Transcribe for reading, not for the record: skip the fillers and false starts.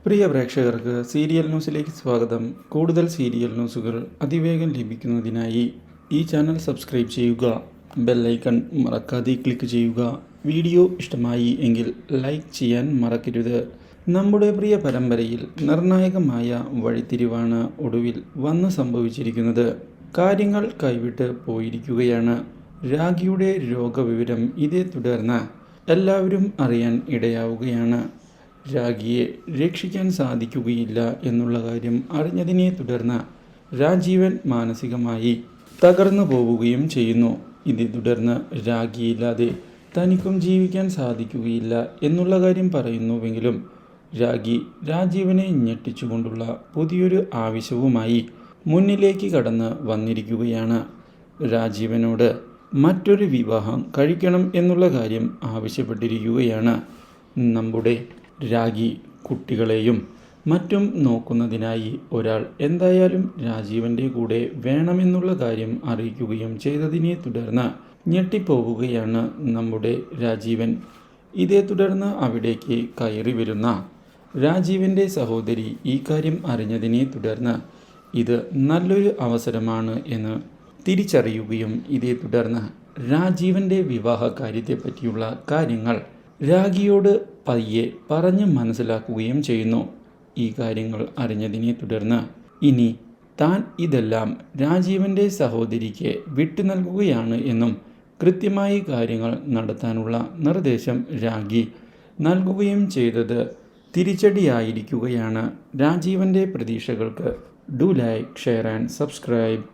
പ്രിയ പ്രേക്ഷകർക്ക് സീരിയൽ ന്യൂസിലേക്ക് സ്വാഗതം. കൂടുതൽ സീരിയൽ ന്യൂസുകൾ അതിവേഗം ലഭിക്കുന്നതിനായി ഈ ചാനൽ സബ്സ്ക്രൈബ് ചെയ്യുക. ബെല്ലൈക്കൺ മറക്കാതെ ക്ലിക്ക് ചെയ്യുക. വീഡിയോ ഇഷ്ടമായി എങ്കിൽ ലൈക്ക് ചെയ്യാൻ മറക്കരുത്. നമ്മുടെ പ്രിയ പരമ്പരയിൽ നിർണായകമായ വഴിത്തിരിവാണ് ഒടുവിൽ വന്ന് സംഭവിച്ചിരിക്കുന്നത്. കാര്യങ്ങൾ കൈവിട്ട് പോയിരിക്കുകയാണ്. രാഖിയുടെ രോഗവിവരം ഇതേ തുടർന്ന് എല്ലാവരും അറിയാൻ ഇടയാവുകയാണ്. രാഖിയെ രക്ഷിക്കാൻ സാധിക്കുകയില്ല എന്നുള്ള കാര്യം അറിഞ്ഞതിനെ തുടർന്ന് രാജീവൻ മാനസികമായി തകർന്നു പോവുകയും ചെയ്യുന്നു. ഇതേ തുടർന്ന് രാഖിയില്ലാതെ തനിക്കും ജീവിക്കാൻ സാധിക്കുകയില്ല എന്നുള്ള കാര്യം പറയുന്നുവെങ്കിലും രാഖി രാജീവനെ ഞെട്ടിച്ചുകൊണ്ടുള്ള പുതിയൊരു ആവശ്യവുമായി മുന്നിലേക്ക് കടന്ന് വന്നിരിക്കുകയാണ്. രാജീവനോട് മറ്റൊരു വിവാഹം കഴിക്കണം എന്നുള്ള കാര്യം ആവശ്യപ്പെട്ടിരിക്കുകയാണ്. നമ്മുടെ രാഖി കുട്ടികളെയും മറ്റും നോക്കുന്നതിനായി ഒരാൾ എന്തായാലും രാജീവൻ്റെ കൂടെ വേണമെന്നുള്ള കാര്യം അറിയിക്കുകയും ചെയ്തതിനെ തുടർന്ന് ഞെട്ടിപ്പോവുകയാണ് നമ്മുടെ രാജീവൻ. ഇതേ തുടർന്ന് അവിടേക്ക് കയറി വരുന്ന രാജീവൻ്റെ സഹോദരി ഈ കാര്യം അറിഞ്ഞതിനെ തുടർന്ന് ഇത് നല്ലൊരു അവസരമാണ് എന്ന് തിരിച്ചറിയുകയും ഇതേ തുടർന്ന് രാജീവൻ്റെ വിവാഹ കാര്യത്തെപ്പറ്റിയുള്ള കാര്യങ്ങൾ രാഖിയോട് പയ്യെ പറഞ്ഞ് മനസ്സിലാക്കുകയും ചെയ്യുന്നു. ഈ കാര്യങ്ങൾ അറിഞ്ഞതിനെ തുടർന്ന് ഇനി താൻ ഇതെല്ലാം രാജീവൻ്റെ സഹോദരിക്ക് വിട്ടു നൽകുകയാണ് എന്നും കൃത്യമായി കാര്യങ്ങൾ നടത്താനുള്ള നിർദ്ദേശം രാഖി നൽകുകയും ചെയ്തത് തിരിച്ചടിയായിരിക്കുകയാണ്. രാജീവൻ്റെ പ്രതീക്ഷകൾക്ക് do like, share and subscribe.